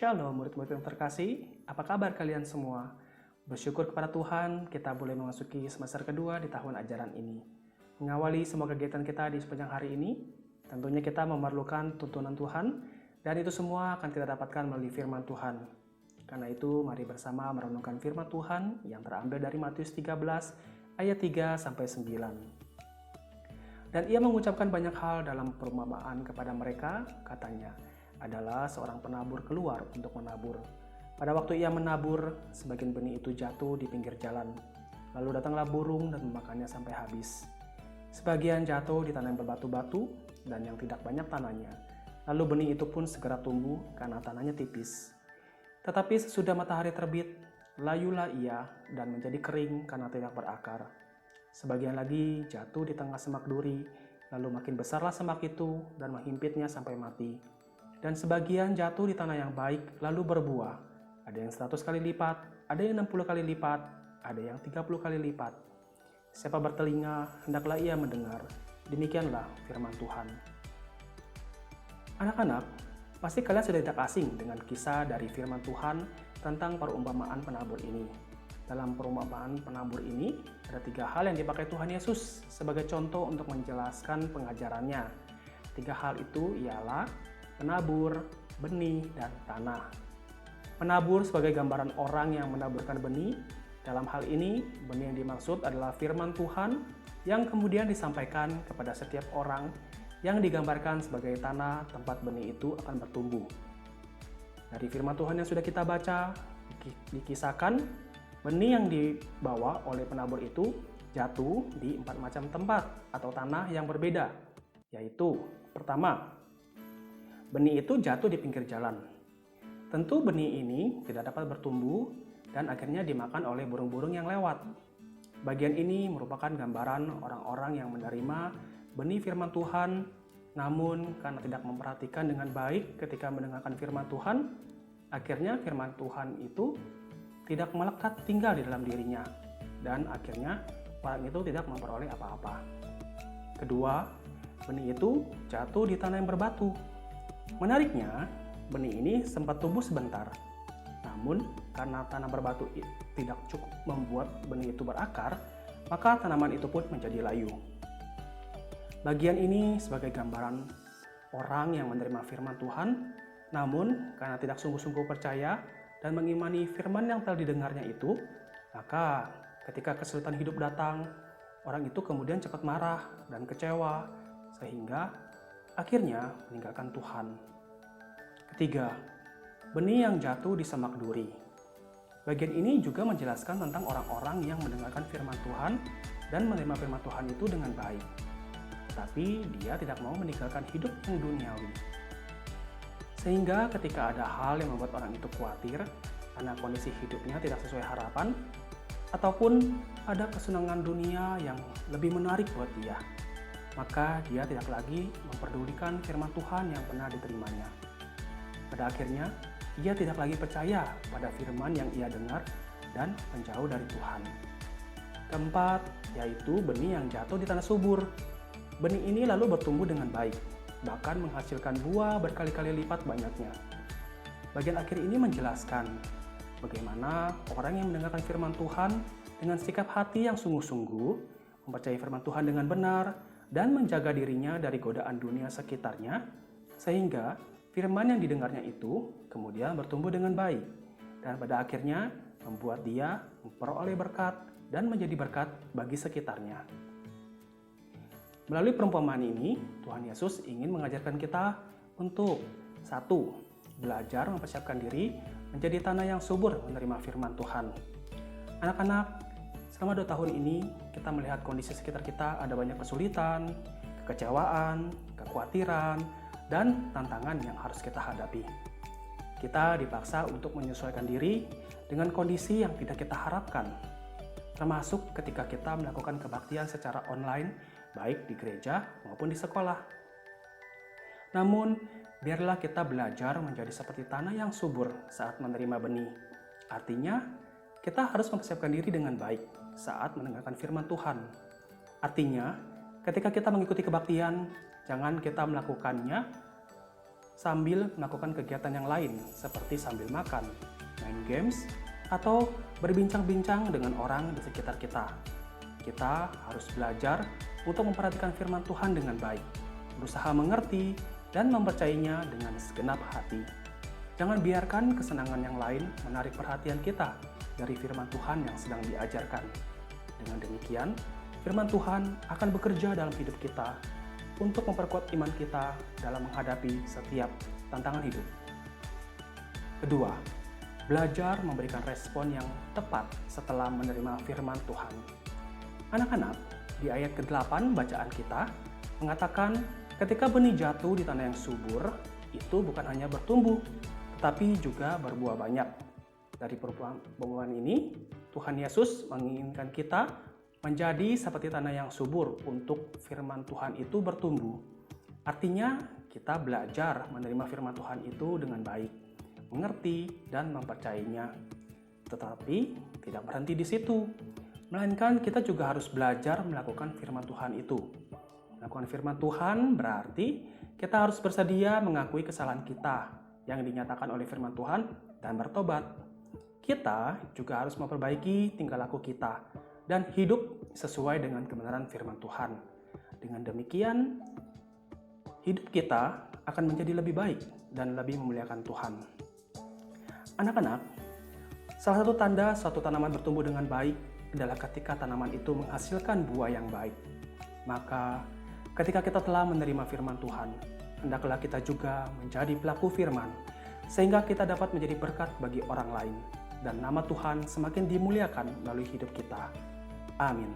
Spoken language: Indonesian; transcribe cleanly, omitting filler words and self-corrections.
Shalom murid-murid yang terkasih, apa kabar kalian semua? Bersyukur kepada Tuhan, kita boleh memasuki semester kedua di tahun ajaran ini. Mengawali semua kegiatan kita di sepanjang hari ini, tentunya kita memerlukan tuntunan Tuhan, dan itu semua akan kita dapatkan melalui firman Tuhan. Karena itu, mari bersama merenungkan firman Tuhan yang terambil dari Matius 13 ayat 3-9. Dan ia mengucapkan banyak hal dalam perumpamaan kepada mereka, katanya, adalah seorang penabur keluar untuk menabur. Pada waktu ia menabur, sebagian benih itu jatuh di pinggir jalan. Lalu datanglah burung dan memakannya sampai habis. Sebagian jatuh di tanah yang berbatu-batu dan yang tidak banyak tanahnya. Lalu benih itu pun segera tumbuh karena tanahnya tipis. Tetapi sesudah matahari terbit, layulah ia dan menjadi kering karena tidak berakar. Sebagian lagi jatuh di tengah semak duri, lalu makin besarlah semak itu dan menghimpitnya sampai mati. Dan sebagian jatuh di tanah yang baik, lalu berbuah. Ada yang 100 kali lipat, ada yang 60 kali lipat, ada yang 30 kali lipat. Siapa bertelinga, hendaklah ia mendengar. Demikianlah firman Tuhan. Anak-anak, pasti kalian sudah tidak asing dengan kisah dari firman Tuhan tentang perumpamaan penabur ini. Dalam perumpamaan penabur ini, ada 3 hal yang dipakai Tuhan Yesus sebagai contoh untuk menjelaskan pengajarannya. 3 hal itu ialah penabur, benih, dan tanah. Penabur sebagai gambaran orang yang menaburkan benih. Dalam hal ini, benih yang dimaksud adalah firman Tuhan yang kemudian disampaikan kepada setiap orang yang digambarkan sebagai tanah tempat benih itu akan bertumbuh. Dari firman Tuhan yang sudah kita baca, dikisahkan benih yang dibawa oleh penabur itu jatuh di 4 macam tempat atau tanah yang berbeda, yaitu pertama, benih itu jatuh di pinggir jalan. Tentu benih ini tidak dapat bertumbuh dan akhirnya dimakan oleh burung-burung yang lewat. Bagian ini merupakan gambaran orang-orang yang menerima benih firman Tuhan, namun karena tidak memperhatikan dengan baik ketika mendengarkan firman Tuhan, akhirnya firman Tuhan itu tidak melekat tinggal di dalam dirinya, dan akhirnya orang itu tidak memperoleh apa-apa. Kedua, benih itu jatuh di tanah yang berbatu. Menariknya, benih ini sempat tumbuh sebentar. Namun, karena tanah berbatu tidak cukup membuat benih itu berakar, maka tanaman itu pun menjadi layu. Bagian ini sebagai gambaran orang yang menerima firman Tuhan, namun karena tidak sungguh-sungguh percaya dan mengimani firman yang telah didengarnya itu, maka ketika kesulitan hidup datang, orang itu kemudian cepat marah dan kecewa, sehingga akhirnya meninggalkan Tuhan. Ketiga, benih yang jatuh di semak duri. Bagian ini juga menjelaskan tentang orang-orang yang mendengarkan firman Tuhan dan menerima firman Tuhan itu dengan baik. Tetapi dia tidak mau meninggalkan hidup yang duniawi. Sehingga ketika ada hal yang membuat orang itu khawatir karena kondisi hidupnya tidak sesuai harapan, ataupun ada kesenangan dunia yang lebih menarik buat dia, maka dia tidak lagi memperdulikan firman Tuhan yang pernah diterimanya. Pada akhirnya, ia tidak lagi percaya pada firman yang ia dengar dan menjauh dari Tuhan. Keempat, yaitu benih yang jatuh di tanah subur. Benih ini lalu bertumbuh dengan baik, bahkan menghasilkan buah berkali-kali lipat banyaknya. Bagian akhir ini menjelaskan bagaimana orang yang mendengarkan firman Tuhan dengan sikap hati yang sungguh-sungguh, mempercayai firman Tuhan dengan benar, dan menjaga dirinya dari godaan dunia sekitarnya, sehingga firman yang didengarnya itu kemudian bertumbuh dengan baik, dan pada akhirnya membuat dia memperoleh berkat dan menjadi berkat bagi sekitarnya. Melalui perumpamaan ini, Tuhan Yesus ingin mengajarkan kita untuk 1. Belajar mempersiapkan diri menjadi tanah yang subur menerima firman Tuhan. Anak-anak, selama 2 tahun ini kita melihat kondisi sekitar kita ada banyak kesulitan, kekecewaan, kekhawatiran, dan tantangan yang harus kita hadapi. Kita dipaksa untuk menyesuaikan diri dengan kondisi yang tidak kita harapkan, termasuk ketika kita melakukan kebaktian secara online, baik di gereja maupun di sekolah. Namun, biarlah kita belajar menjadi seperti tanah yang subur saat menerima benih. Artinya, kita harus mempersiapkan diri dengan baik saat mendengarkan firman Tuhan. Artinya, ketika kita mengikuti kebaktian, jangan kita melakukannya sambil melakukan kegiatan yang lain seperti sambil makan, main games, atau berbincang-bincang dengan orang di sekitar kita. Kita harus belajar untuk memperhatikan firman Tuhan dengan baik, berusaha mengerti dan mempercayainya dengan segenap hati. Jangan biarkan kesenangan yang lain menarik perhatian kita dari firman Tuhan yang sedang diajarkan. Dengan demikian, firman Tuhan akan bekerja dalam hidup kita untuk memperkuat iman kita dalam menghadapi setiap tantangan hidup. Kedua, belajar memberikan respon yang tepat setelah menerima firman Tuhan. Anak-anak, di ayat ke-8 bacaan kita mengatakan ketika benih jatuh di tanah yang subur, itu bukan hanya bertumbuh, tetapi juga berbuah banyak. Dari perumpamaan ini, Tuhan Yesus menginginkan kita menjadi seperti tanah yang subur untuk firman Tuhan itu bertumbuh. Artinya, kita belajar menerima firman Tuhan itu dengan baik, mengerti dan mempercayainya. Tetapi tidak berhenti di situ, melainkan kita juga harus belajar melakukan firman Tuhan itu. Melakukan firman Tuhan berarti kita harus bersedia mengakui kesalahan kita yang dinyatakan oleh firman Tuhan dan bertobat. Kita juga harus memperbaiki tingkah laku kita dan hidup sesuai dengan kebenaran firman Tuhan. Dengan demikian, hidup kita akan menjadi lebih baik dan lebih memuliakan Tuhan. Anak-anak, salah satu tanda suatu tanaman bertumbuh dengan baik adalah ketika tanaman itu menghasilkan buah yang baik. Maka, ketika kita telah menerima firman Tuhan, hendaklah kita juga menjadi pelaku firman, sehingga kita dapat menjadi berkat bagi orang lain, dan nama Tuhan semakin dimuliakan melalui hidup kita. Amin.